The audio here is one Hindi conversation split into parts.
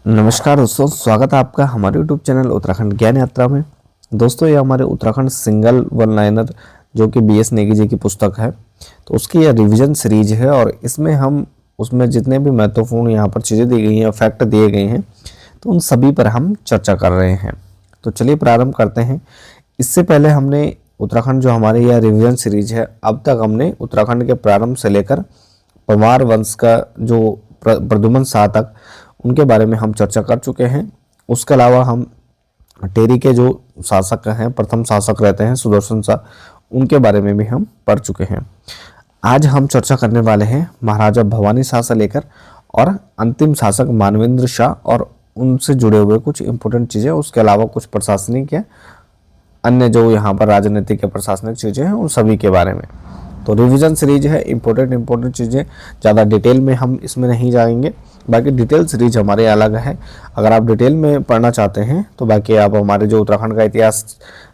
नमस्कार दोस्तों, स्वागत है आपका हमारे YouTube चैनल उत्तराखंड ज्ञान यात्रा में। दोस्तों, ये हमारे उत्तराखंड सिंगल वन लाइनर जो कि BS नेगी जी की पुस्तक है, तो उसकी यह रिवीजन सीरीज है और इसमें हम उसमें जितने भी महत्वपूर्ण यहाँ पर चीज़ें दी गई हैं, फैक्ट दिए गए हैं, तो उन सभी पर हम चर्चा कर रहे हैं। तो चलिए प्रारंभ करते हैं। इससे पहले हमने उत्तराखंड जो हमारी यह रिवीजन सीरीज है, अब तक हमने उत्तराखंड के प्रारंभ से लेकर परमार वंश का जो प्रद्युमन शाह तक उनके बारे में हम चर्चा कर चुके हैं। उसके अलावा हम टेरी के जो शासक हैं, प्रथम शासक रहते हैं सुदर्शन शाह, उनके बारे में भी हम पढ़ चुके हैं। आज हम चर्चा करने वाले हैं महाराजा भवानी शाह से लेकर और अंतिम शासक मानवेंद्र शाह और उनसे जुड़े हुए कुछ इंपॉर्टेंट चीज़ें, उसके अलावा कुछ प्रशासनिक या अन्य जो यहाँ पर राजनीतिक या प्रशासनिक चीज़ें हैं उन सभी के बारे में। तो रिवीजन सीरीज है, इंपॉर्टेंट चीज़ें, ज़्यादा डिटेल में हम इसमें नहीं जाएंगे। बाकी डिटेल सीरीज हमारे अलग है। अगर आप डिटेल में पढ़ना चाहते हैं तो बाकी आप हमारे जो उत्तराखंड का इतिहास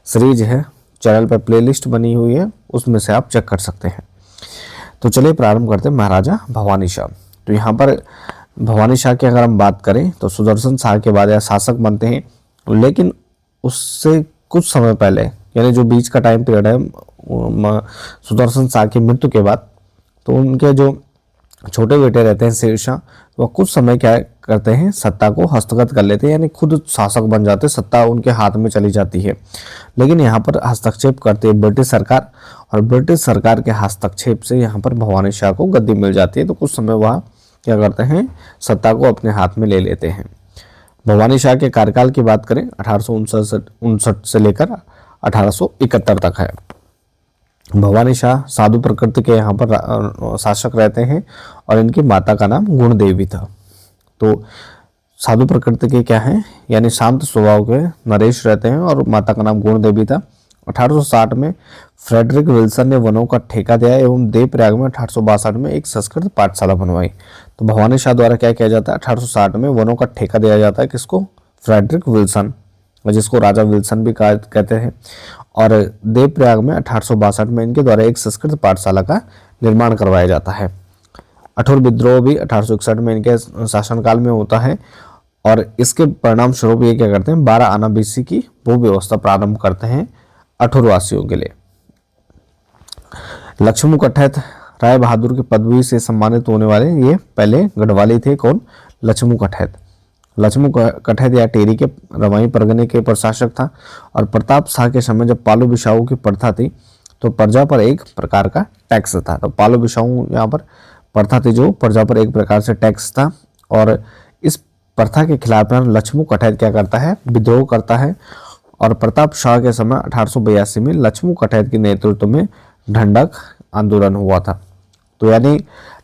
सीरीज है चैनल पर प्लेलिस्ट बनी हुई है, उसमें से आप चेक कर सकते हैं। तो चलिए प्रारंभ करते हैं महाराजा भवानी शाह। तो यहाँ पर भवानी शाह की अगर हम बात करें तो सुदर्शन शाह के बाद यह शासक बनते हैं, लेकिन उससे कुछ समय पहले यानी जो बीच का टाइम पीरियड है सुदर्शन शाह की मृत्यु के बाद, तो उनके जो छोटे बेटे रहते हैं शेरशाह, वह कुछ समय क्या करते हैं, सत्ता को हस्तगत कर लेते हैं, यानी खुद शासक बन जाते हैं, सत्ता उनके हाथ में चली जाती है। लेकिन यहाँ पर हस्तक्षेप करते हैं ब्रिटिश सरकार, और ब्रिटिश सरकार के हस्तक्षेप से यहाँ पर भवानी शाह को गद्दी मिल जाती है। तो कुछ समय वह क्या करते हैं, सत्ता को अपने हाथ में ले लेते हैं। भवानी शाह के कार्यकाल की बात करें 1859 से लेकर 1871 तक है। भवानी शाह साधु प्रकृति के यहाँ पर शासक रहते हैं और इनकी माता का नाम गुण देवी था। तो साधु प्रकृति के क्या हैं, यानी शांत स्वभाव के नरेश रहते हैं और माता का नाम गुण देवी था। 1860 में फ्रेडरिक विल्सन ने वनों का ठेका दिया एवं देवप्रयाग में 1862 में एक संस्कृत पाठशाला बनवाई। तो भवानी शाह द्वारा क्या किया जाता है, 1860 में वनों का ठेका दिया जाता है किसको, फ्रेडरिक विल्सन, जिसको राजा विल्सन भी कहते हैं। और देवप्रयाग में 1862 में इनके द्वारा एक संस्कृत पाठशाला का निर्माण करवाया जाता है। अठोर विद्रोह भी 1861 में इनके शासनकाल में होता है और इसके परिणाम स्वरूप ये क्या करते हैं, 12 आना BC की वो व्यवस्था प्रारंभ करते हैं अठोर वासियों के लिए। लक्ष्मू कठैत राय बहादुर की पदवी से सम्मानित होने वाले ये पहले गढ़वाली थे। कौन, लक्ष्मू कठैत। लक्ष्मू कठैत या टेरी के रवाई परगने के प्रशासक था और प्रताप शाह के समय जब पालू बिशाऊ की प्रथा थी तो प्रजा पर एक प्रकार का टैक्स था। तो पालू बिशाऊ यहाँ पर प्रथा थी जो प्रजा पर एक प्रकार से टैक्स था, और इस प्रथा के खिलाफ लक्ष्मू कठैत क्या करता है, विद्रोह करता है। और प्रताप शाह के समय 1882 में लक्ष्मू कठैत के नेतृत्व में ढंढक आंदोलन हुआ था। तो यानी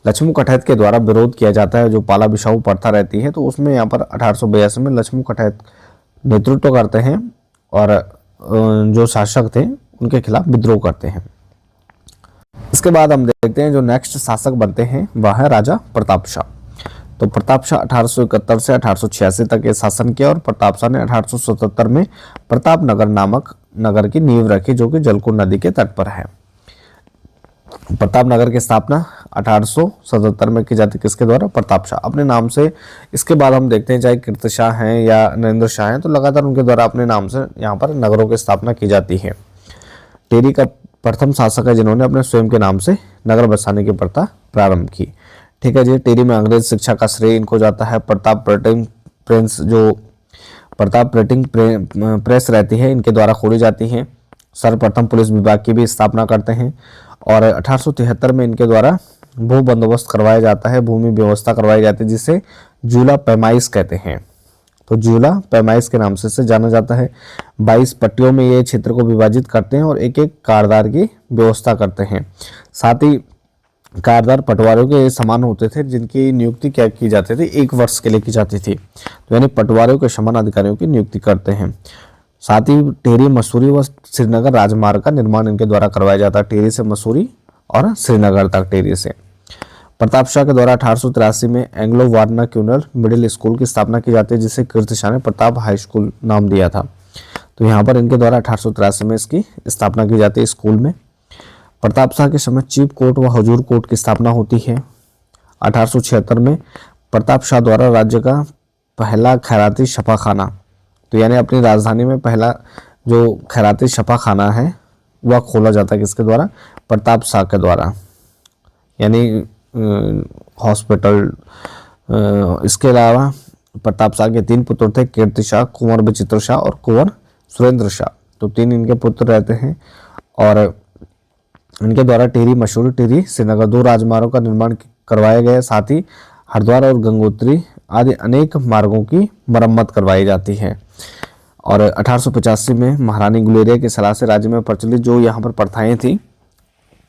लक्ष्मू कठैत के द्वारा विरोध किया जाता है, जो पाला बिशाऊ प्रथा रहती है, तो उसमें यहाँ पर 1882 में लक्ष्मू कठैत नेतृत्व करते हैं और जो शासक थे उनके खिलाफ विद्रोह करते हैं। इसके बाद हम देखते हैं जो नेक्स्ट शासक बनते हैं वह है राजा प्रताप शाह। तो प्रताप शाह 1871 से 1886 तक ये शासन किया और प्रताप शाह ने 1877 में प्रताप नगर नामक नगर की नींव रखी, जो कि जलकुंड नदी के तट पर है। प्रताप नगर की स्थापना 1877 में की जाती, किसके द्वारा, प्रताप शाह अपने नाम से। इसके बाद हम देखते हैं चाहे कीर्ति शाह हैं या नरेंद्र शाह हैं, तो लगातार उनके द्वारा अपने नाम से यहाँ पर नगरों की स्थापना की जाती है। टेरी का प्रथम शासक है जिन्होंने अपने स्वयं के नाम से नगर बसाने की प्रथा प्रारंभ की। ठीक है जी। टेरी में अंग्रेज शिक्षा का श्रेय इनको जाता है। प्रताप प्रिंटिंग प्रेस रहती है, इनके द्वारा खोली जाती है। सर्वप्रथम पुलिस विभाग की भी स्थापना करते हैं और 1873 में इनके द्वारा भू बंदोबस्त करवाया जाता है, भूमि व्यवस्था करवाई जाती है, जिसे जूला पैमाइश कहते हैं। तो जूला पैमाइश के नाम से जाना जाता है। 22 पट्टियों में ये क्षेत्र को विभाजित करते हैं और एक एक कारदार की व्यवस्था करते हैं। साथ ही कारदार पटवारियों के समान होते थे, जिनकी नियुक्ति क्या की जाती थी, 1 वर्ष के लिए की जाती थी। तो यानी पटवारियों के समान अधिकारियों की नियुक्ति करते हैं। साथ ही टेरी, मसूरी व श्रीनगर राजमार्ग का निर्माण इनके द्वारा करवाया जाता है, टेरी से मसूरी और श्रीनगर तक टेरी से। प्रताप शाह के द्वारा 1883 में एंग्लो वार्नाक्यूलर मिडिल स्कूल की स्थापना की जाती है, जिसे कीर्ति शाह ने प्रताप हाई स्कूल नाम दिया था। तो यहाँ पर इनके द्वारा 1883 में इसकी स्थापना की जाती है स्कूल में। प्रताप शाह के समय चीफ कोर्ट व हजूर कोर्ट की स्थापना होती है। 1876 में प्रताप शाह द्वारा राज्य का पहला खैराती छापाखाना, तो यानी अपनी राजधानी में पहला जो खैराती छापाखाना है वह खोला जाता है किसके द्वारा? प्रताप शाह के द्वारा। यानी हॉस्पिटल। इसके अलावा प्रताप शाह के 3 पुत्र थे, कीर्ति शाह, कुंवर बचित्र शाह और कुंवर सुरेंद्र शाह। तो 3 इनके पुत्र रहते हैं और इनके द्वारा टिहरी, मसूरी, टिहरी, श्रीनगर 2 राजमार्गों का निर्माण करवाया गया। साथ ही हरिद्वार और गंगोत्री आदि अनेक मार्गों की मरम्मत करवाई जाती है। और 1885 में महारानी गुलेरिया की सलाह से राज्य में प्रचलित जो यहाँ पर प्रथाएं थी,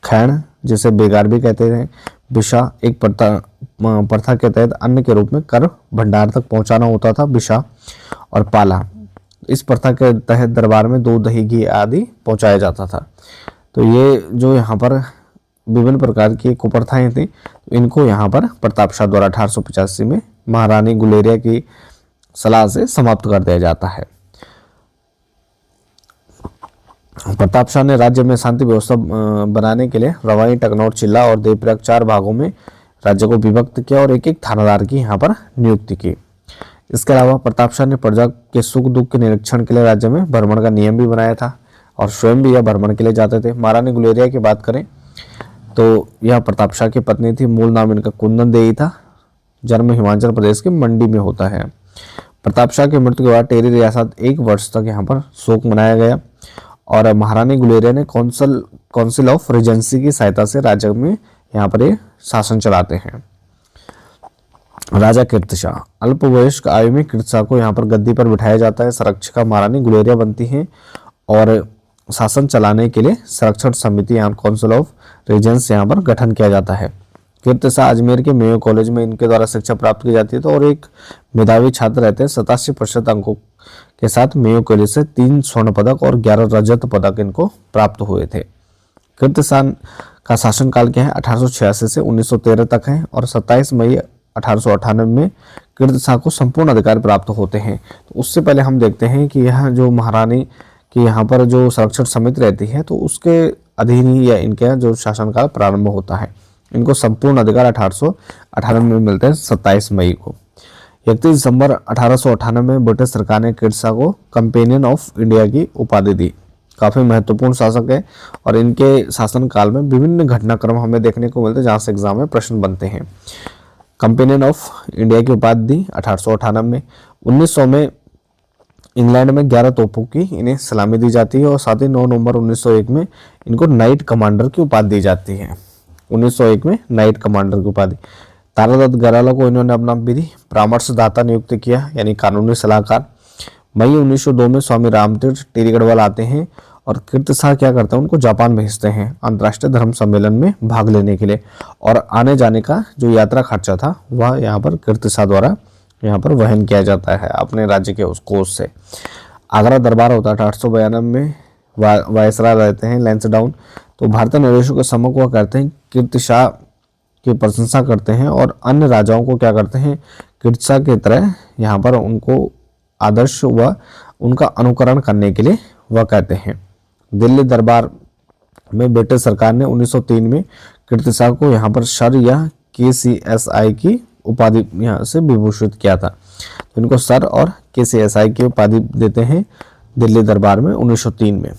खैण जिसे बेगार भी कहते हैं, बिशा एक प्रथा के तहत अन्न के रूप में कर भंडार तक पहुंचाना होता था, बिशा और पाला। इस प्रथा के तहत दरबार में दूध, दही, घी आदि पहुंचाया जाता था। तो ये जो यहाँ पर विभिन्न प्रकार की कुप्रथाएं थी, इनको यहाँ पर प्रताप शाह द्वारा 1885 में महारानी गुलेरिया की सलाह से समाप्त कर दिया जाता है। प्रताप शाह ने राज्य में शांति व्यवस्था बनाने के लिए रवाई, टकनौर, चिल्ला और देवप्रयाग 4 भागों में राज्य को विभक्त किया और एक एक थानादार की यहाँ पर नियुक्ति की। इसके अलावा प्रताप शाह ने प्रजा के सुख दुख के निरीक्षण के लिए राज्य में भ्रमण का नियम भी बनाया था और स्वयं भी यह भ्रमण के लिए जाते थे। महारानी गुलेरिया की बात करें तो यह प्रताप शाह की पत्नी थी। मूल नाम इनका कुंदन देवी था। जन्म हिमाचल प्रदेश के मंडी में होता है। प्रताप शाह की मृत्यु के बाद टिहरी रियासत 1 वर्ष तक यहाँ पर शोक मनाया गया और महारानी गुलेरिया ने काउंसिल ऑफ रीजेंसी की सहायता से राज्य में यहाँ पर ये शासन चलाते हैं। राजा कीर्ति शाह, अल्पवयस्क आयु में कीर्ति शाह को यहाँ पर गद्दी पर बिठाया जाता है। संरक्षिका महारानी गुलेरिया बनती हैं और शासन चलाने के लिए संरक्षण समिति यहाँ काउंसिल ऑफ रीजेंस यहाँ पर गठन किया जाता है। कीर्ति शाह अजमेर के मेयो कॉलेज में इनके द्वारा शिक्षा प्राप्त की जाती है। तो और एक मेधावी छात्र रहते हैं। 87% अंकों के साथ मेयो कॉलेज से 3 स्वर्ण पदक और 11 रजत पदक इनको प्राप्त हुए थे। कीर्ति शाह का शासनकाल क्या है? 1886 से 1913 तक है और 27 मई 1898 में कीर्ति शाह को संपूर्ण अधिकार प्राप्त होते हैं। तो उससे पहले हम देखते हैं कि यह जो महारानी की यहाँ पर जो संरक्षण समिति रहती है तो उसके अधीन ही या इनका जो शासनकाल प्रारंभ होता है। इनको संपूर्ण अधिकार 1898 में मिलते हैं 27 मई को। 31 दिसंबर 1898 में ब्रिटिश सरकार ने कीर्ति शाह को कंपेनियन ऑफ इंडिया की उपाधि दी। काफ़ी महत्वपूर्ण शासक है और इनके शासनकाल में विभिन्न घटनाक्रम हमें देखने को मिलते हैं जहाँ से एग्जाम में प्रश्न बनते हैं। कंपेनियन ऑफ इंडिया की उपाधि दी 1898 में। 1900 में इंग्लैंड में 11 तोपों की इन्हें सलामी दी जाती है और साथ ही 9 नवंबर 1901 में इनको नाइट कमांडर की उपाधि दी जाती है। 1901 में नाइट कमांडर की उपाधि। तारादत्त गराला को इन्होंने अपना विधि परामर्शदाता नियुक्त किया यानी कानूनी सलाहकार। मई 1902 में स्वामी रामतीर्थ टिहरी गढ़वाल आते हैं और कीर्ति शाह क्या करते हैं? उनको जापान भेजते हैं अंतर्राष्ट्रीय धर्म सम्मेलन में भाग लेने के लिए और आने जाने का जो यात्रा खर्चा था वह यहाँ पर कीर्ति शाह द्वारा यहाँ पर वहन किया जाता है अपने राज्य के उस कोष से। आगरा दरबार होता है 1892 में। वायसराय रहते हैं लैंसडाउन। तो भारतीय नरेशों के सम्मुख वह करते हैं कीर्ति शाह की प्रशंसा करते हैं और अन्य राजाओं को क्या करते हैं? कीर्ति शाह की तरह यहाँ पर उनको आदर्श व उनका अनुकरण करने के लिए वह कहते हैं। दिल्ली दरबार में ब्रिटिश सरकार ने 1903 में कीर्ति शाह को यहाँ पर सर या KCSI की उपाधि यहाँ से विभूषित किया था। तो इनको सर और KCSI की उपाधि देते हैं दिल्ली दरबार में 1903 में।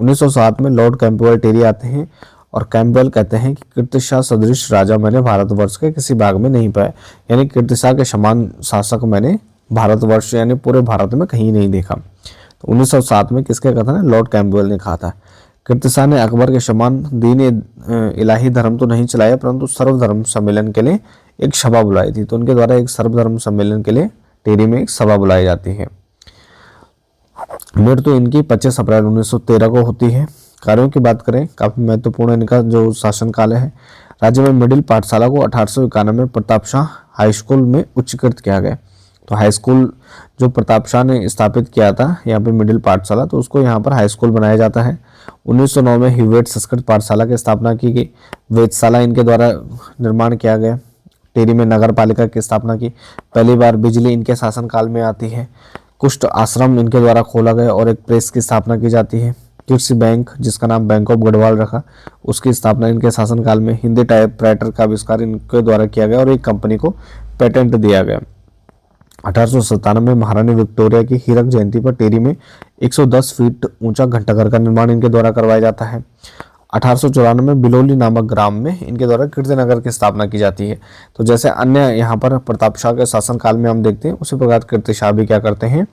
1907 में लॉर्ड कैंपबेल टिहरी आते हैं और कैंपबेल कहते हैं कि कीर्ति शाह सदृश राजा मैंने भारतवर्ष के किसी भाग में नहीं पाया, यानी कीर्ति शाह के समान शासक मैंने भारतवर्ष यानी पूरे भारत में कहीं नहीं देखा। तो 1907 में किसके कथन है? लॉर्ड कैंपबेल ने कहा था। कीर्ति शाह ने अकबर के समान दीन इलाही धर्म तो नहीं चलाया परंतु सर्वधर्म सम्मेलन के लिए एक सभा बुलाई थी। तो उनके द्वारा एक सर्वधर्म सम्मेलन के लिए टिहरी में एक सभा बुलाई जाती है। मृत्यु इनकी 25 अप्रैल 1913 को होती है। कार्यों की बात करें, काफी महत्वपूर्ण इनका जो शासनकाल है। राज्य में मिडिल पाठशाला को 1891 में प्रताप शाह हाई स्कूल में उच्चीकृत किया गया। तो हाई स्कूल जो प्रताप शाह ने स्थापित किया था यहाँ पे मिडिल पाठशाला, तो उसको यहाँ पर हाई स्कूल बनाया जाता है। 1909 में ह्यूवेट संस्कृत पाठशाला की स्थापना की गई। वेधशाला इनके द्वारा निर्माण किया गया। टिहरी में नगर पालिका की स्थापना की। पहली बार बिजली इनके शासनकाल में आती है। कुष्ठ आश्रम इनके द्वारा खोला गया और एक प्रेस की स्थापना की जाती है। कृषि बैंक जिसका नाम बैंक ऑफ गढ़वाल रखा, उसकी स्थापना इनके शासनकाल में। हिंदी टाइपराइटर का आविष्कार इनके द्वारा किया गया और एक कंपनी को पेटेंट दिया गया। 1897 में महारानी विक्टोरिया की हीरक जयंती पर टेरी में 110 फीट ऊंचा घंटाघर का निर्माण इनके द्वारा करवाया जाता है। 1894 में बिलोली नामक ग्राम में इनके द्वारा कीर्तिनगर की स्थापना की जाती है। तो जैसे अन्य यहाँ पर प्रताप शाह के शासनकाल में हम देखते हैं, उसी प्रकार कीर्ति शाह भी क्या करते हैं,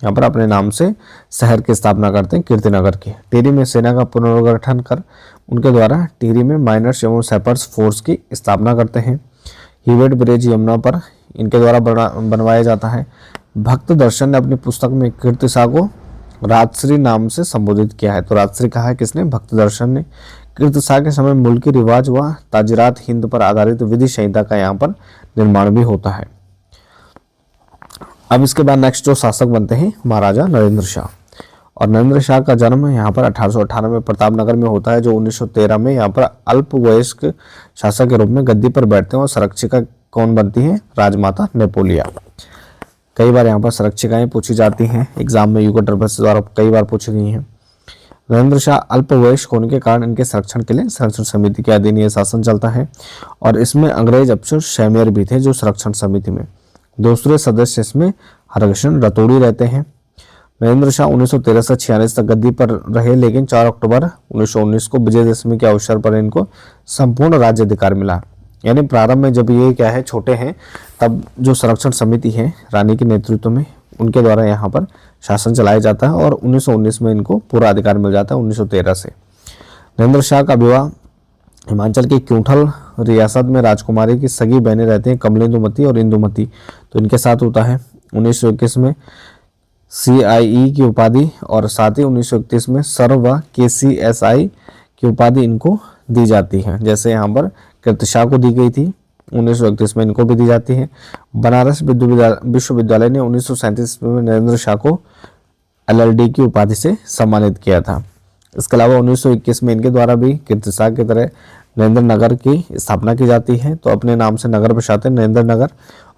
यहाँ पर अपने नाम से शहर की स्थापना करते हैं कीर्तिनगर की। टेरी में सेना का पुनर्गठन कर उनके द्वारा टेरी में माइनर्स एवं सैपर्स फोर्स की स्थापना करते हैं। हीवेट ब्रिज यमुना पर इनके द्वारा बनवाया जाता है। भक्त दर्शन ने अपनी पुस्तक में कीर्ति शाह को राजश्री नाम से संबोधित किया है। तो राजश्री कहा है किसने? भक्त दर्शन ने। कीर्ति शाह के समय मुल्की रिवाज व ताजिरात हिंद पर आधारित विधि संहिता का यहाँ पर निर्माण भी होता है। अब इसके बाद नेक्स्ट जो शासक बनते हैं महाराजा नरेंद्र शाह। और नरेंद्र शाह का जन्म यहाँ पर 1898 में प्रतापनगर में होता है, जो 1913 में यहाँ पर अल्पवयस्क शासक के रूप में गद्दी पर बैठते हैं। और संरक्षिका कौन बनती है? राजमाता नेपोलिया। कई बार यहाँ पर संरक्षिकाएं पूछी जाती हैं एग्जाम में, यूके ट्रिपल्स द्वारा कई बार पूछी गई हैं। नरेंद्र शाह अल्पवयस्क होने के कारण इनके संरक्षण के लिए संरक्षण समिति के अधीन यह शासन चलता है। और इसमें अंग्रेज अफसर शैमियर भी थे जो संरक्षण समिति में। दूसरे सदस्य इसमें हरकिशन रतौड़ी रहते हैं। नरेंद्र शाह 1913 से 1946 तक गद्दी पर रहे, लेकिन 4 अक्टूबर 1919 को विजयदशमी के अवसर पर इनको संपूर्ण राज्य अधिकार मिला। यानी प्रारंभ में जब ये क्या है, छोटे हैं, तब जो संरक्षण समिति है रानी के नेतृत्व में, उनके द्वारा यहाँ पर शासन चलाया जाता है। और 1919 में इनको पूरा अधिकार मिल जाता है 1913 से। नरेंद्र शाह का विवाह हिमाचल के क्यूंठल रियासत में राजकुमारी की सगी बहनें रहती हैं, कमलेंदुमती और इंदुमती, तो इनके साथ होता है। 1921 में CIE की उपाधि और साथ ही 1931 में सर व KCSI की उपाधि इनको दी जाती है। जैसे यहाँ पर कीर्ति शाह को दी गई थी, 1931 में इनको भी दी जाती है। बनारस विश्वविद्यालय ने 1937 में नरेंद्र शाह को LLD की उपाधि से सम्मानित किया था। इसके अलावा 1921 में इनके द्वारा भी कीर्ति शाह की तरह नरेंद्र नगर की स्थापना की जाती है। तो अपने नाम से नगर बसाते हैं नरेंद्र नगर।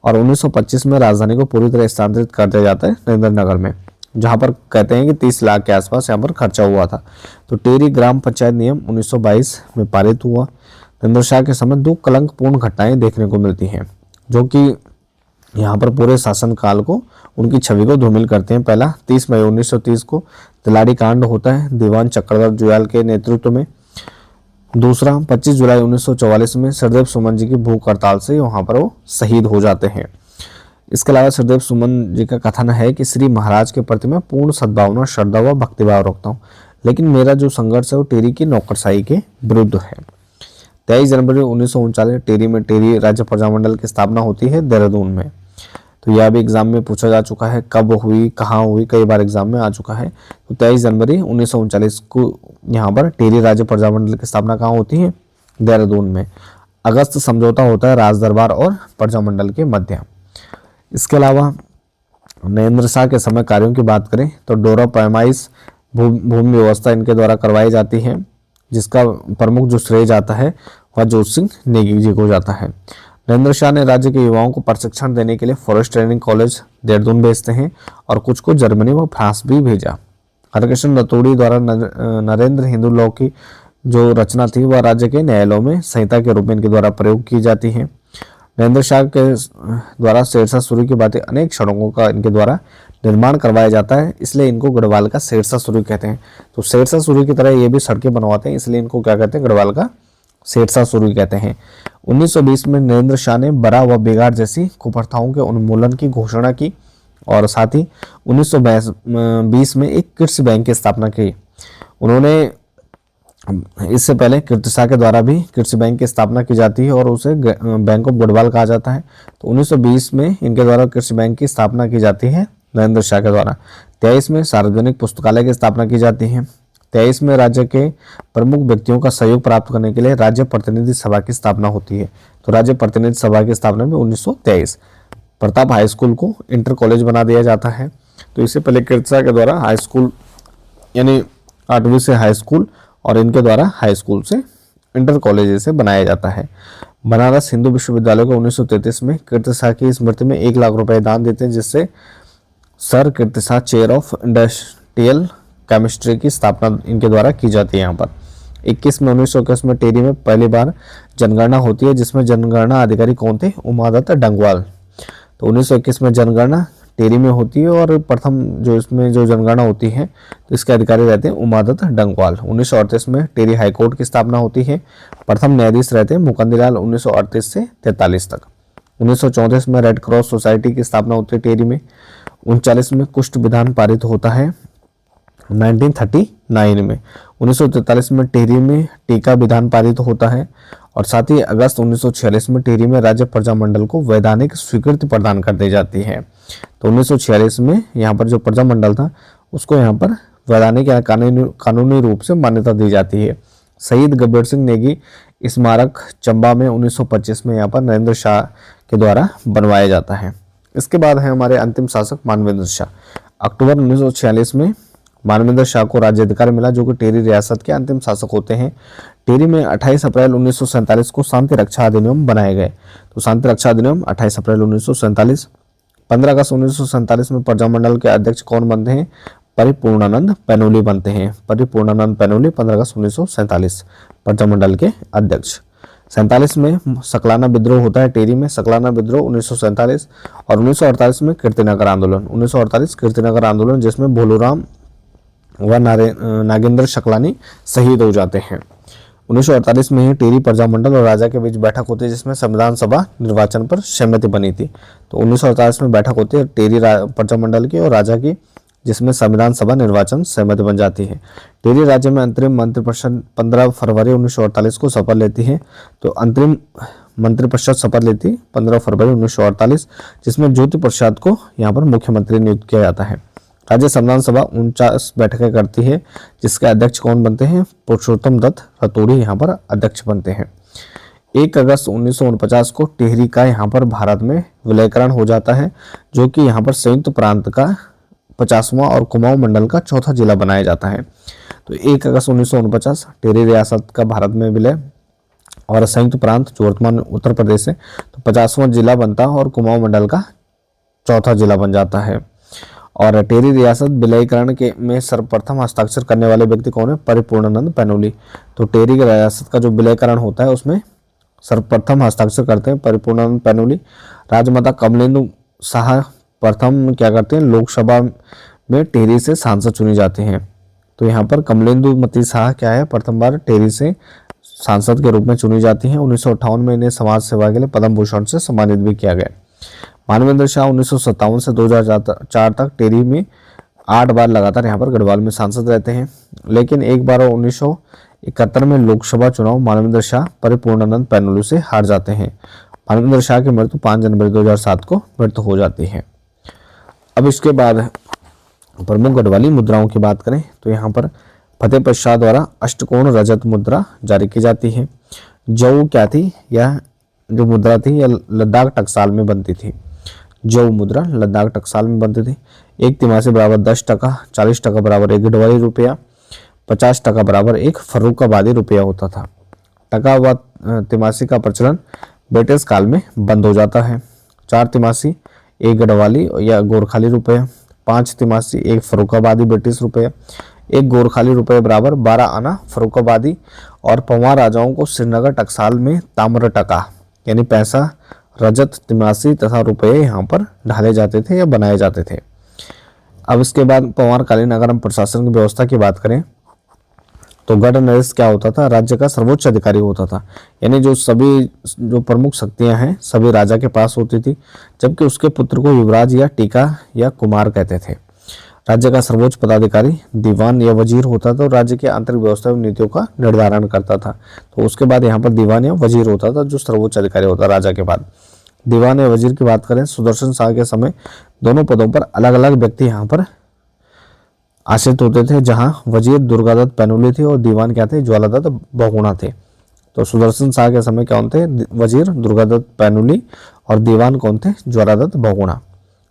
और 1925 में राजधानी को पूरी तरह स्थानांतरित कर दिया जाता है नरेंद्र नगर में, जहां पर कहते हैं कि 30 लाख के आसपास यहाँ पर खर्चा हुआ था। तो टेरी ग्राम पंचायत नियम 1922 में पारित हुआ। नरेंद्र शाह के समय 2 कलंकपूर्ण घटनाएं देखने को मिलती हैं, जो कि यहाँ पर पूरे शासनकाल को, उनकी छवि को धूमिल करते हैं। पहला 30 मई 1930 को तिलारी कांड होता है दीवान चक्रधर जुयाल के नेतृत्व में। दूसरा 25 जुलाई 1944 में सरदेव सुमन जी की भूख हड़ताल से वहाँ पर वो शहीद हो जाते हैं। इसके अलावा सरदेव सुमन जी का कथन है कि श्री महाराज के प्रति मैं पूर्ण सद्भावना, श्रद्धा व भक्तिभाव रखता हूँ, लेकिन मेरा जो संघर्ष है वो टेरी की नौकरशाही के विरुद्ध है। 23 जनवरी 1939 टेरी में टेरी राज्य प्रजामंडल की स्थापना होती है देहरादून में। तो यह भी एग्जाम में पूछा जा चुका है, कब हुई, कहाँ हुई, कई बार एग्जाम में आ चुका है। तो 23 जनवरी 1939 को यहाँ पर टेरी राज्य प्रजामंडल की स्थापना कहाँ होती है? देहरादून में। अगस्त समझौता होता है राजदरबार और प्रजामंडल के मध्य। इसके अलावा नरेंद्र शाह के समय कार्यों की बात करें तो डोरा पैमाइश भूमि व्यवस्था इनके द्वारा करवाई जाती है, जिसका प्रमुख जो श्रेय जाता है वह जोत सिंह नेगी जी को जाता है। नरेंद्र शाह ने राज्य के युवाओं को प्रशिक्षण देने के लिए फॉरेस्ट ट्रेनिंग कॉलेज देहरादून भेजते हैं और कुछ को जर्मनी व फ्रांस भी भेजा। हरकिशन रतौड़ी द्वारा नरेंद्र हिंदू लॉ की जो रचना थी वह राज्य के न्यायालयों में संहिता के रूप में इनके द्वारा प्रयोग की जाती है। नरेंद्र शाह के द्वारा शेरशाह सूरी की बातें अनेक सड़कों का इनके द्वारा निर्माण करवाया जाता है, इसलिए इनको गढ़वाल का शेरशाह सूरी कहते हैं। तो शेरशाह सूरी की तरह ये भी सड़कें बनवाते हैं, इसलिए इनको क्या कहते हैं? गढ़वाल का शेरशाह सूरी कहते हैं। 1920 में नरेंद्र शाह ने बरा व बेगार जैसी कुप्रथाओं के उन्मूलन की घोषणा की और साथ ही 1920 में एक कृषि बैंक की स्थापना की। उन्होंने इससे पहले कीर्ति शाह के द्वारा भी कृषि बैंक की स्थापना की जाती है और उसे बैंक ऑफ गढ़वाल कहा जाता है। तो 1920 में इनके द्वारा कृषि बैंक की स्थापना की जाती है नरेंद्र शाह के द्वारा। 23 में सार्वजनिक पुस्तकालय की स्थापना की जाती है। 23 में राज्य के प्रमुख व्यक्तियों का सहयोग प्राप्त करने के लिए राज्य प्रतिनिधि सभा की स्थापना होती है। तो राज्य प्रतिनिधि सभा की स्थापना में 1923 प्रताप हाई स्कूल को इंटर कॉलेज बना दिया जाता है। तो इससे पहले कीर्ति शाह के द्वारा हाई स्कूल यानी 8वीं से हाई स्कूल और इनके द्वारा हाई स्कूल से इंटर कॉलेज से बनाया जाता है। बनारस हिंदू विश्वविद्यालय को 1933 में कीर्ति शाह की स्मृति में 1 लाख रुपए दान देते हैं, जिससे sir Kirti Shah chair of industrial chemistry की स्थापना इनके द्वारा की जाती है। यहाँ पर 21 में 1921 में टेरी में पहली बार जनगणना होती है, जिसमें जनगणना अधिकारी कौन थे? उमादत्त डंगवाल। तो 1921 में जनगणना टेरी में होती है और प्रथम जो इसमें जो जनगणना होती है तो इसके अधिकारी रहते हैं उमादत्त डंगवाल। 1938 में टेरी हाईकोर्ट की स्थापना होती है। प्रथम न्यायाधीश रहते हैं मुकुंदलाल 1938 से 43 तक। 1934 में रेड क्रॉस सोसाइटी की स्थापना होती है टेरी में। 39 में कुष्ठ विधान पारित होता है 1939 में। 1943 में टेरी में टीका विधान पारित होता है और साथ ही अगस्त 1946 में टेरी में राज्य प्रजामंडल को वैधानिक स्वीकृति प्रदान कर दी जाती है। तो 1946 में यहाँ पर जो प्रजामंडल था उसको यहाँ पर वैधानिक या कानूनी रूप से मान्यता दी जाती है। शहीद गब्बर सिंह नेगी स्मारक चंबा में 1925 में यहाँ पर नरेंद्र शाह के द्वारा बनवाया जाता है। इसके बाद है हमारे अंतिम शासक मानवेंद्र शाह। अक्टूबर 1946 में मानवेंद्र शाह को राज्याधिकार मिला, जो कि टेरी रियासत के अंतिम शासक होते हैं। टेरी में 28 अप्रैल 1947 को शांति रक्षा अधिनियम बनाए गए। तो शांति रक्षा अधिनियम 28 अप्रैल 1947। 15 अगस्त 1947 में प्रजामंडल के अध्यक्ष कौन बनते हैं? परिपूर्णानंद पैनोली बनते हैं। परिपूर्णानंद पैनोली 15 अगस्त 1947 प्रजामंडल के अध्यक्ष। 47 में सकलाना विद्रोह होता है टेरी में। सकलाना विद्रोह 1947 और 1948 में कीर्तिनगर आंदोलन। 1948 कीर्तिनगर आंदोलन जिसमें भोलूराम व नागेंद्र शकलानी शहीद हो जाते हैं। 1948 में ही टेरी प्रजामंडल और राजा के बीच बैठक होती है जिसमें संविधान सभा निर्वाचन पर सहमति बनी थी। तो 1948 में बैठक होती है टेरी प्रजामंडल की और राजा की, जिसमें संविधान सभा निर्वाचन सहमति बन जाती है। टेरी राज्य में अंतरिम मंत्रिपरिषद 15 फरवरी 1948 को शपथ लेती है। तो अंतरिम मंत्रिपरिषद शपथ लेती 15 फरवरी 1948, जिसमें ज्योति प्रसाद को यहाँ पर मुख्यमंत्री नियुक्त किया जाता है। राज्य संविधान सभा 49 बैठकें करती है, जिसके अध्यक्ष कौन बनते हैं? पुरुषोत्तम दत्त रतौड़ी यहाँ पर अध्यक्ष बनते हैं। 1 अगस्त 1949 को टिहरी का यहाँ पर भारत में विलयकरण हो जाता है, जो कि यहाँ पर संयुक्त प्रांत का 50वां और कुमाऊं मंडल का चौथा जिला बनाया जाता है। तो 1 अगस्त 1949 टिहरी रियासत का भारत में विलय और संयुक्त प्रांत जो वर्तमान उत्तर प्रदेश है तो 50वां जिला बनता है और कुमाऊं मंडल का चौथा जिला बन जाता है। और टेरी रियासत विलयीकरण के में सर्वप्रथम हस्ताक्षर करने वाले व्यक्ति कौन है? परिपूर्णानंद पैनोली। तो टेरी की रियासत का जो विलयीकरण होता है उसमें सर्वप्रथम हस्ताक्षर करते हैं परिपूर्णानंद पैनोली। राजमाता कमलेंदु शाह प्रथम क्या करते हैं? लोकसभा में टेरी से सांसद चुनी जाते हैं। तो यहाँ पर कमलेंदु मती शाह क्या है? प्रथम बार टेरी से सांसद के रूप में चुनी जाती हैं। 1958 में इन्हें समाज सेवा के लिए पद्म भूषण से सम्मानित भी किया गया। मानवेंद्र शाह 1957 से 2004 तक टेरी में 8 बार लगातार यहाँ पर गढ़वाल में सांसद रहते हैं, लेकिन एक बार 1971 में लोकसभा चुनाव मानवेंद्र शाह परिपूर्णानंद पैनोली से हार जाते हैं। मानवेंद्र शाह की मृत्यु 5 जनवरी 2007 को मृत्यु हो जाती है। अब इसके बाद प्रमुख गढ़वाली मुद्राओं की बात करें तो यहाँ पर फतेह शाह द्वारा अष्टकोण रजत मुद्रा जारी की जाती है। जऊ क्या थी? यह जो मुद्रा थी यह लद्दाख टकसाल में बनती थी। जऊ मुद्रा लद्दाख टकसाल में बनती थी। 1 तिमासी बराबर 10 टका, 40 टका बराबर 1 गढ़वाली रुपया, 50 टका बराबर 1 फर्रुखाबादी रुपया होता था। टका व तिमासी का प्रचलन ब्रिटिश काल में बंद हो जाता है। 4 तिमासी 1 गढ़वाली या गोरखाली रुपया, 5 तिमासी 1 फर्रुखाबादी ब्रिटिश रुपया, 1 गोरखाली रुपये बराबर 12 आना फर्रुखाबादी। और पंवार राजाओं को श्रीनगर टकसाल में ताम्र टका यानी पैसा, रजत, तिमासी तथा रुपये यहाँ पर ढाले जाते थे या बनाए जाते थे। अब इसके बाद पंवारकालीन अगर हम प्रशासन की व्यवस्था की बात करें तो गढ़ नरेश क्या होता था? राज्य का सर्वोच्च अधिकारी होता था, यानी जो सभी जो प्रमुख शक्तियां हैं सभी राजा के पास होती थी, जबकि उसके पुत्र को युवराज या टीका या कुमार कहते थे। राज्य का सर्वोच्च पदाधिकारी दीवान या वजीर होता था और राज्य की आंतरिक व्यवस्था एवं नीतियों का निर्धारण करता था। तो उसके बाद यहाँ पर दीवान या वजीर होता था जो सर्वोच्च अधिकारी होता राजा के बाद। दीवान या वजीर की बात करें सुदर्शन शाह के समय दोनों पदों पर अलग अलग व्यक्ति यहाँ पर आश्रित होते थे, जहाँ वजीर दुर्गादत्त पैनोली थे और दीवान क्या थे? ज्वालादत्त बहुगुणा थे। तो सुदर्शन शाह के समय कौन थे? वजीर दुर्गादत्त पैनोली और दीवान कौन थे? ज्वालादत्त बहुगुणा।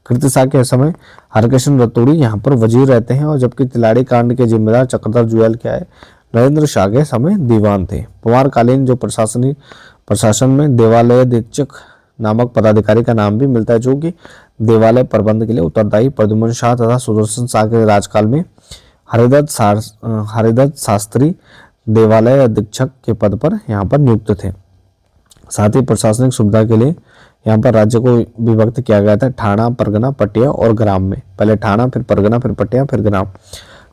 कीर्ति शाह के समय हरकिशन रतौड़ी यहाँ पर वजीर रहते हैं और जबकि तिलाड़ी कांड के जिम्मेदार चक्रधर जुयल क्या है? नरेंद्र शाह के समय दीवान थे। पंवारकालीन जो प्रशासन में देवालय अधीक्षक नामक पदाधिकारी का नाम भी मिलता है, जो कि देवालय प्रबंध के लिए उत्तरदायी प्रद्युम्न शाह तथा सुदर्शन शाह के राजकाल में हरिदत्त शास्त्री देवालय अधीक्षक के पद पर यहाँ पर नियुक्त थे। साथ ही प्रशासनिक सुविधा के लिए यहाँ पर राज्य को विभक्त किया गया था ठाणा, परगना, पटिया और ग्राम में। पहले ठाणा, फिर परगना, फिर पटिया, फिर ग्राम।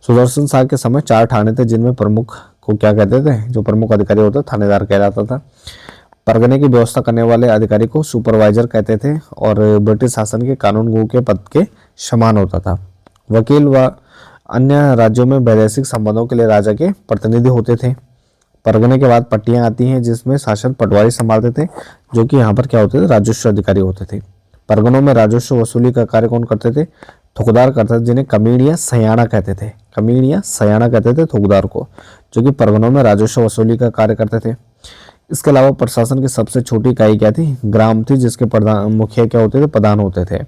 सुदर्शन शाह के समय 4 ठाणे थे, जिनमें प्रमुख को क्या कहते थे, जो प्रमुख अधिकारी होता थानेदार कहलाता था। परगने की व्यवस्था करने वाले अधिकारी को सुपरवाइजर कहते थे और ब्रिटिश शासन के कानूनगो के पद के समान होता था। वकील व अन्य राज्यों में वैदेशिक संबंधों के लिए राजा के प्रतिनिधि होते थे। परगने के बाद पट्टियां आती हैं, जिसमें शासन पटवारी संभालते थे, जो कि यहाँ पर क्या होते थे, राजस्व अधिकारी होते थे। परगनों में राजस्व वसूली का कार्य कौन करते थे, थोकदार करते थे, जिन्हें कमीण या सयाना कहते थे। कमीण या सयाना कहते थे थोकदार को, जो कि परगनों में राजस्व वसूली का कार्य करते थे। इसके अलावा प्रशासन की सबसे छोटी इकाई क्या थी, ग्राम थी, जिसके प्रधान मुखिया क्या होते थे, प्रधान होते थे।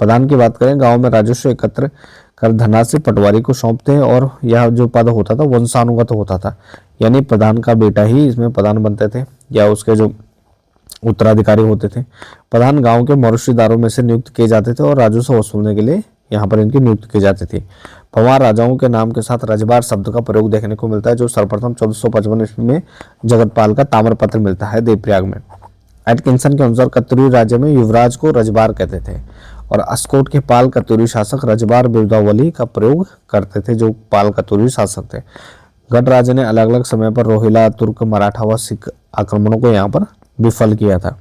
प्रधान की बात करें, गांव में राजस्व एकत्र कर धनराशि पटवारी को सौंपते हैं और यह जो पद होता था वंशानुगत होता था, यानी प्रधान का बेटा ही इसमें प्रधान बनते थे या उसके जो उत्तराधिकारी होते थे। प्रधान गांव के मौरुषीदारों में से नियुक्त किए जाते थे और राजस्व वसूलने के लिए यहाँ पर इनकी नियुक्ति की जाती थी। पंवार राजाओं के नाम के साथ रजबार शब्द का प्रयोग देखने को मिलता है, जो सर्वप्रथम 1455 ईस्वी में जगतपाल का ताम्रपत्र मिलता है देवप्रयाग में। एटकिंसन के अनुसार कत्यूरी राज्य में युवराज को रजबार कहते थे और अस्कोट के पाल कत्यूरी शासक रजबार बिरुदावली का प्रयोग करते थे, जो पाल कत्यूरी शासक थे। गढ़ राज्य ने अलग अलग समय पर रोहिला, तुर्क, मराठा व सिख आक्रमणों को यहाँ पर विफल किया था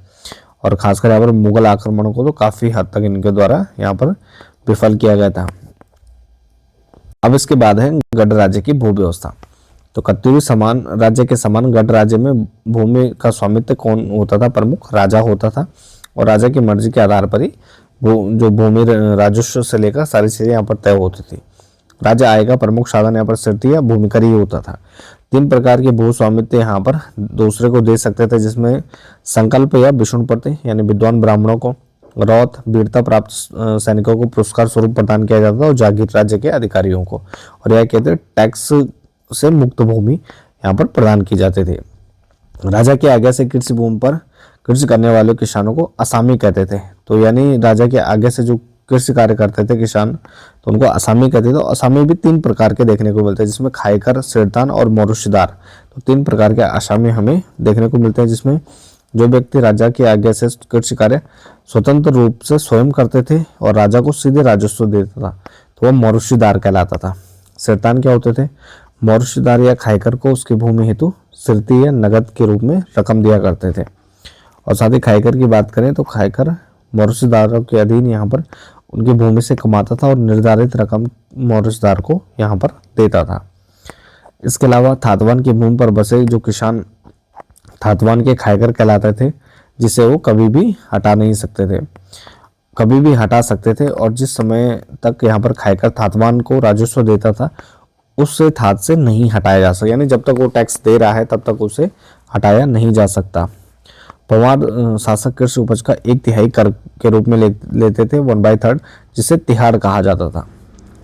और खासकर यहाँ पर मुगल आक्रमणों को तो काफी हद तक इनके द्वारा यहाँ पर विफल किया गया था। अब इसके बाद है गढ़ राज्य की भू व्यवस्था। तो कत्यूरी समान राज्य के समान गढ़ राज्य में भूमि का स्वामित्व कौन होता था, प्रमुख राजा होता था और राजा की मर्जी के आधार पर ही जो भूमि राजस्व से लेकर सारी चीजें यहाँ पर तय होती थी। राज्य आय का प्रमुख साधन यहाँ पर सिरती या भूमिकर ही होता था। 3 प्रकार के भू स्वामित्व यहाँ पर दूसरे को दे सकते थे, जिसमें संकल्प या विष्णु प्रति यानी विद्वान ब्राह्मणों को, रौत वीरता प्राप्त सैनिकों को पुरस्कार स्वरूप प्रदान किया जाता था और जागीर राज्य के अधिकारियों को, और यह कहते टैक्स से मुक्त भूमि यहाँ पर प्रदान की जाती थी। राजा की आज्ञा से कृषि भूमि पर कृषि करने वाले किसानों को असामी कहते थे। तो यानी राजा के आगे से जो कृषि कार्य करते थे किसान, तो उनको असामी कहते थे। तो असामी भी 3 प्रकार के देखने को मिलते हैं, जिसमें खायकर, सिरदान और मौरुषीदार। तो 3 प्रकार के असामी हमें देखने को मिलते हैं, जिसमें जो व्यक्ति राजा की आज्ञा से कृषि कार्य स्वतंत्र रूप से स्वयं करते थे और राजा को सीधे राजस्व देता था, तो वह मौरुषीदार कहलाता था। सिरदान क्या होते थे, मौरुषीदार या खायकर को उसकी भूमि हेतु सिरती या नगद के रूप में रकम दिया करते थे। और साथ ही खायकर की बात करें तो खायकर मौरुषीदारों के अधीन यहाँ पर उनकी भूमि से कमाता था और निर्धारित रकम मौरुषीदार को यहाँ पर देता था। इसके अलावा थातवान की भूमि पर बसे जो किसान थातवान के खायकर कहलाते थे, जिसे वो कभी भी हटा नहीं सकते थे, कभी भी हटा सकते थे। और जिस समय तक यहाँ पर खायकर थातवान को राजस्व देता था, उससे थात से नहीं हटाया जा सकता, यानी जब तक वो टैक्स दे रहा है तब तक उसे हटाया नहीं जा सकता। पंवार शासक कृषि उपज का 1/3 कर के रूप में लेते थे, 1/3, जिसे तिहाड़ कहा जाता था।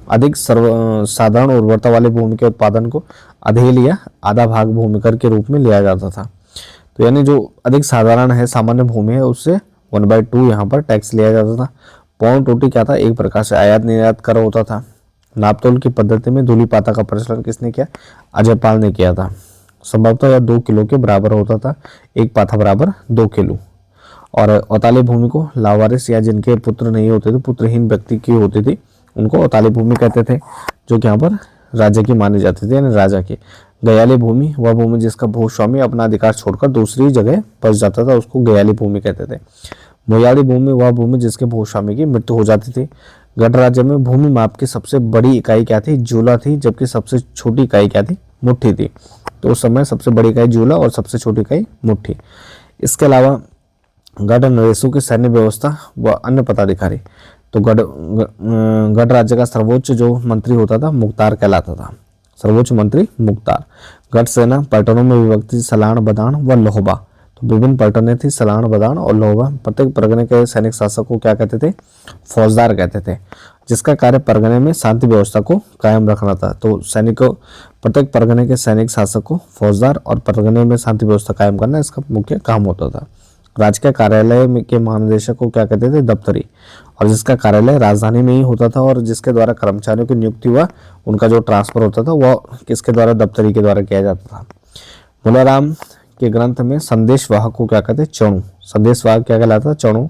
अधिक साधारण उर्वरता वाली भूमि के उत्पादन को अधेल या आधा भाग भूमिकर के रूप में लिया जाता था। तो यानी जो अधिक साधारण है, सामान्य भूमि है, उससे 1/2 यहाँ पर टैक्स लिया जाता था। पौन टोटी क्या था, एक प्रकार से आयात निर्यात कर होता था। नापतोल की पद्धति में धूली पाता का प्रचलन किसने किया, अजयपाल ने किया था। संभवतः यह 2 किलो के बराबर होता था, एक पाथा बराबर 2 किलो। और औताली भूमि को लावारिस या जिनके पुत्र नहीं होते थे, पुत्रहीन व्यक्ति की होती थी, उनको औताली भूमि कहते थे, जो कि यहाँ पर राजा की मानी जाती थी, यानी राजा की। गयाली भूमि वह भूमि जिसका भूस्वामी अपना अधिकार छोड़कर दूसरी जगह बस जाता था, उसको गयाली भूमि कहते थे। मोयाड़ी भूमि वह भूमि जिसके भूस्वामी की मृत्यु हो जाती थी। गढ़ राज्य में भूमि माप की सबसे बड़ी इकाई क्या थी, जूला थी, जबकि सबसे छोटी इकाई क्या थी, मुट्ठी थी। तो उस समय सबसे बड़ी इकाई जूला और सबसे छोटी इकाई मुट्ठी। इसके अलावा गढ़ नरेशों की सैन्य व्यवस्था व अन्य पदाधिकारी। तो गढ़ राज्य का सर्वोच्च जो मंत्री होता था मुख्तार कहलाता था, सर्वोच्च मंत्री मुख्तार। गढ़ सेना पलटनों में विभक्त थी, सलाण, बदान व लोहबा। तो विभिन्न पलटनें थी, सलाण, बदान और लोहबा। प्रत्येक परगने के सैनिक शासक को क्या कहते थे, फौजदार कहते थे, जिसका कार्य परगने में शांति व्यवस्था को कायम रखना था। तो सैनिकों प्रत्येक परगने के सैनिक शासक को फौजदार और परगने में शांति व्यवस्था कायम करना इसका मुख्य काम होता था। राजकीय कार्यालय के महानिदेशक को क्या कहते थे, दफ्तरी, और जिसका कार्यालय राजधानी में ही होता था और जिसके द्वारा कर्मचारियों की नियुक्ति हुआ, उनका जो ट्रांसफर होता था वह किसके द्वारा, दफ्तरी के द्वारा किया जाता था। मुलाराम के ग्रंथ में संदेश वाहक को क्या कहते, चणू। संदेशवाहक क्या कहलाता था? चणों,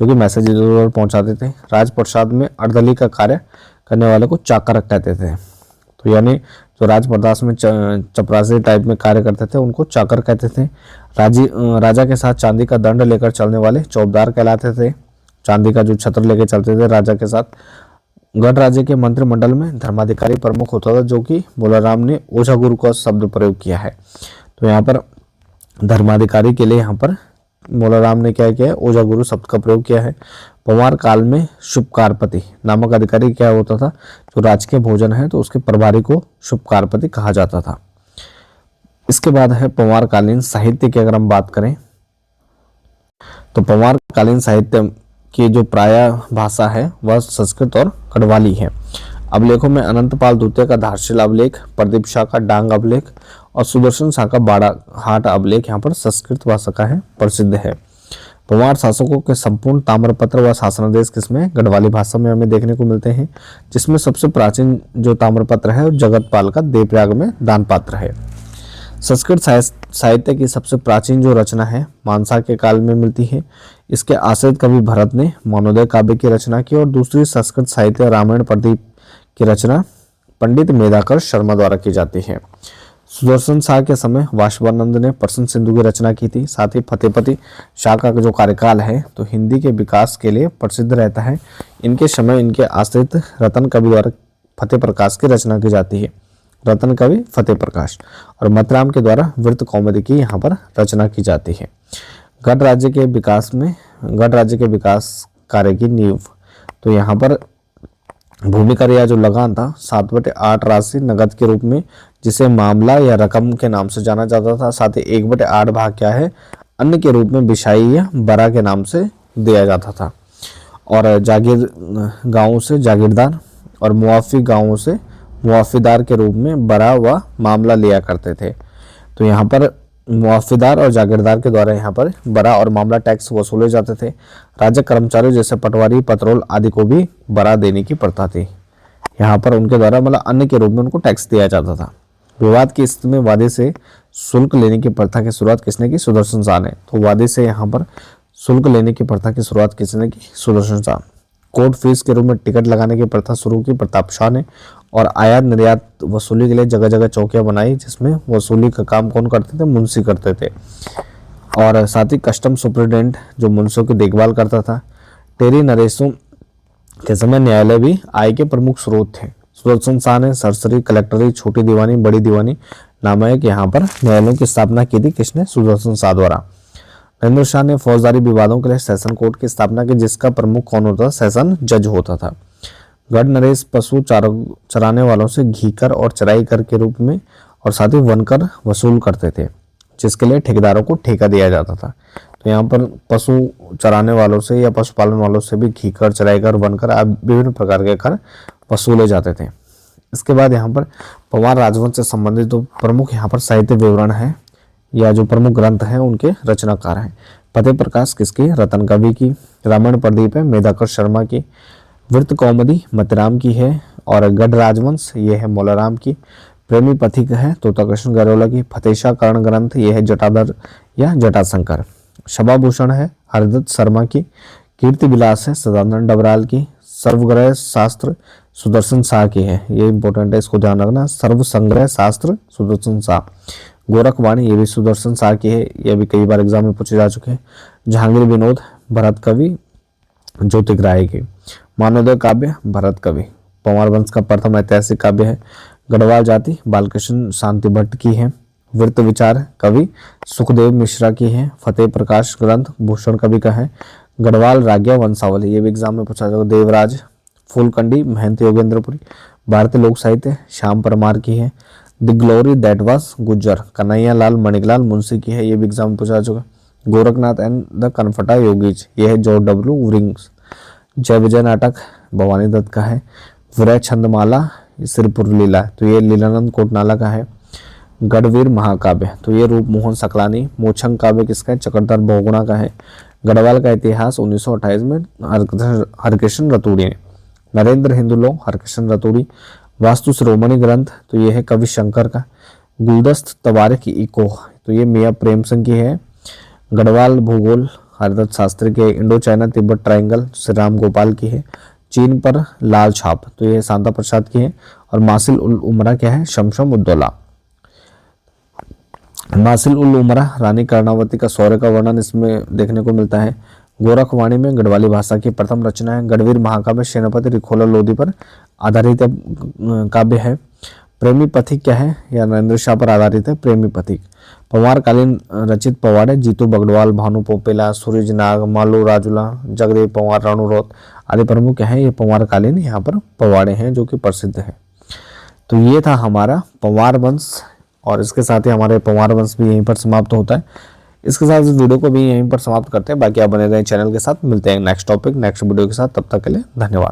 जो कि मैसेज इधर उधर पहुंचाते थे। राजप्रसाद में अर्दली का कार्य करने वाले को चाकर कहते थे। तो यानी जो राजप्रदास में चपरासी टाइप में कार्य करते थे उनको चाकर कहते थे। राजा के साथ चांदी का दंड लेकर चलने वाले चौबदार कहलाते थे। चांदी का जो छत्र लेकर चलते थे राजा के साथ। गढ़ राज्य के मंत्रिमंडल में धर्माधिकारी प्रमुख होता था, जो कि बोलाराम ने ओझा गुरु का शब्द प्रयोग किया है। तो यहाँ पर धर्माधिकारी के लिए यहाँ पर बोलाराम ने क्या किया है? ओझा गुरु शब्द का प्रयोग किया है। पंवार काल में शुभकारपति नामक अधिकारी क्या होता था? जो राजकीय भोजन है तो उसके प्रभारी को शुभकारपति कहा जाता था। इसके बाद है पंवार कालीन साहित्य की अगर हम बात करें तो पंवार कालीन साहित्य की जो प्राय भाषा है वह संस्कृत और गढ़वाली है। अभिलेखों में अनंतपाल द्वितीय का धारशिला अभिलेख, प्रदीप शाह का डांग अभिलेख और सुदर्शन शाह का बाड़ा हाट अभिलेख यहाँ पर संस्कृत भाषा का है, प्रसिद्ध है। पंवार शासकों के संपूर्ण ताम्रपत्र व शासनादेश किसमें? गढ़वाली भाषा में हमें देखने को मिलते हैं, जिसमें सबसे प्राचीन जो ताम्रपत्र है जगतपाल का देवप्रयाग में दानपात्र है। संस्कृत साहित्य की सबसे प्राचीन जो रचना है मानसा के काल में मिलती है। इसके आश्रित कवि भरत ने मानोदय काव्य की रचना की और दूसरी संस्कृत साहित्य रामायण प्रदीप की रचना पंडित मेधाकर शर्मा द्वारा की जाती है। सुदर्शन शाह के समय वाष्पानंद ने प्रश्न सिंधु की रचना की थी। साथ ही फतेहपति शाह का जो कार्यकाल है तो हिंदी के विकास के लिए प्रसिद्ध रहता है। इनके समय इनके आश्रित रतन कवि द्वारा फतेह प्रकाश की रचना की जाती है। रतन कवि फतेह प्रकाश और मतराम के द्वारा वृत्त कौमुदी की यहाँ पर रचना की जाती है। गढ़ राज्य के विकास कार्य की नींव, तो यहाँ पर भूमि कर या जो लगान था 7/8 राशि नगद के रूप में, जिसे मामला या रकम के नाम से जाना जाता था। साथ ही 1/8 भाग क्या है? अन्न के रूप में बिशाई या बरा के नाम से दिया जाता था। और जागीर गांवों से जागीरदार और मुआफी गांवों से मुआफीदार के रूप में बरा व मामला लिया करते थे। तो यहाँ पर मुआफीदार और जागीरदार के द्वारा यहाँ पर बरा और मामला टैक्स वसूले जाते थे। राज्य कर्मचारियों जैसे पटवारी, पतरोल आदि को भी बरा देने की प्रथा थी। यहाँ पर उनके द्वारा मतलब अन्न के रूप में उनको टैक्स दिया जाता था। विवाद की स्थिति में वादे से शुल्क लेने की प्रथा की शुरुआत किसने की? सुदर्शन शाह ने। तो वादे से यहाँ पर शुल्क लेने की प्रथा की शुरुआत किसने की? सुदर्शन शाह। कोर्ट फीस के रूप में टिकट लगाने की प्रथा शुरू की प्रताप शाह ने। और आयात निर्यात वसूली के लिए जगह जगह चौकियां बनाई, जिसमें वसूली का काम कौन करते थे? मुंशी करते थे। और साथ ही कस्टम सुप्रिटेंडेंट जो मुंशियों की देखभाल करता था। टेरी नरेशों के समय न्यायालय भी आय के प्रमुख स्रोत थे। सुदर्शन शाह ने सरसरी, कलेक्टरी, छोटी दीवानी, बड़ी दीवानी नामक यहाँ पर न्यायालयों की स्थापना की थी। किसने? सुदर्शन शाह द्वारा। नरेंद्र शाह ने फौजदारी विवादों के लिए सेशन कोर्ट की स्थापना की, जिसका प्रमुख कौन होता था? सेशन जज होता था। गढ़ नरेश पशु चराने वालों से घी कर और चराई कर के रूप में और साथ ही वन कर वसूल करते थे, जिसके लिए ठेकेदारों को ठेका दिया जाता था। तो यहाँ पर पशु चराने वालों से या पशुपालन वालों से भी घी कर, चराई कर, वन कर विभिन्न प्रकार के कर वसूले जाते थे। इसके बाद यहाँ पर पंवार राजवंश से संबंधित जो प्रमुख यहाँ पर साहित्य विवरण है या जो प्रमुख ग्रंथ हैं उनके रचनाकार हैं। फतेह प्रकाश किसकी? रतन कवि की। रामायण प्रदीप है मेधाकर शर्मा की। वृत्त कौमुदी मतराम की है। और गढ़ राजवंश ये है मोलाराम की। प्रेमी पथिक है तोताकृष्ण गरोला की। फतेशाह कर्ण ग्रंथ ये है जटाधर या जटाशंकर। शबाभूषण है हरदत्त शर्मा की। कीर्ति विलास है सदानंद डबराल की। सर्वग्रह शास्त्र सुदर्शन शाह की है, ये इंपॉर्टेंट है, इसको ध्यान रखना। सर्व संग्रह शास्त्र सुदर्शन शाह। गोरखवाणी ये भी सुदर्शन शाह की है, ये भी कई बार एग्जाम में पूछे जा चुके हैं। जहांगीर विनोद भरत कवि ज्योतिक राय की। मानोदय काव्य भरत कवि। पंवार वंश का प्रथम ऐतिहासिक काव्य है। गढ़वाल जाति बालकृष्ण शांति भट्ट की है। वृत्त विचार कवि सुखदेव मिश्रा की है। फतेह प्रकाश ग्रंथ भूषण कवि का है। गढ़वाल राज्ञा वंशावली ये भी एग्जाम में पूछा जाएगा। देवराज फूलकंडी महंत योगेंद्रपुरी। भारतीय लोक साहित्य श्याम परमार की है। The glory that was Gujjar Kanhaiya Lal Maneklal Munshi की है, ये भी एग्जाम में पूछा जा चुका। गोरखनाथ एंड द कनफटा योगीज ये है जॉर्ज डब्ल्यू वरिंग्स। जय विजय नाटक भवानी दत्त का है। विरह छंदमाला सिरपुर लीला तो ये लीलानंद कोटनाला का है। गढ़वीर महाकाव्य तो ये रूप मोहन सकलानी। मोछंग काव्य किसका है? चक्रधर बहुगुणा का है। गढ़वाल का इतिहास 1928 में हरकृष्ण रतूड़ी ने। नरेंद्र हिंदुलो हरकृष्ण रतूड़ी। वास्तु शिरोमणि ग्रंथ तो ये है कवि शंकर का। गुलदस्त तवारिख इको तो ये मियाँ प्रेम सिंह की है। गढ़वाल भूगोल हरिदत्त शास्त्री की है। Indo China Tibet triangle Shri Ram Gopal की है। चीन पर लाल छाप तो ये शांता प्रसाद की है। और मासिल उल उमरा क्या है, शमशम उद्दौला। नासिल उल उमरा रानी कर्णावती का शौर्य का वर्णन इसमें देखने को मिलता है। गोरखवाणी में गढ़वाली भाषा की प्रथम रचना है। गढ़वीर महाकाव्य सेनापति रिखोला लोधी पर आधारित काव्य है। प्रेमी पथिक क्या है, या नरेंद्र शाह पर आधारित है। प्रेमी पथिक पवार कालीन रचित पवाड़े जीतू बगड़वाल, भानु पोपेला, सूरज नाग, मालू राजुला, जगदेव पवार, रानू रौत आदि प्रमुख क्या है, ये पवार कालीन यहाँ पर पवाड़े हैं जो कि प्रसिद्ध है। तो ये था हमारा पंवार वंश, और इसके साथ ही हमारे पंवार वंश भी यहीं पर समाप्त होता है। इसके साथ इस वीडियो को भी यहीं पर समाप्त करते हैं। बाकी आप बने रहें चैनल के साथ। मिलते हैं नेक्स्ट टॉपिक नेक्स्ट वीडियो के साथ। तब तक के लिए धन्यवाद।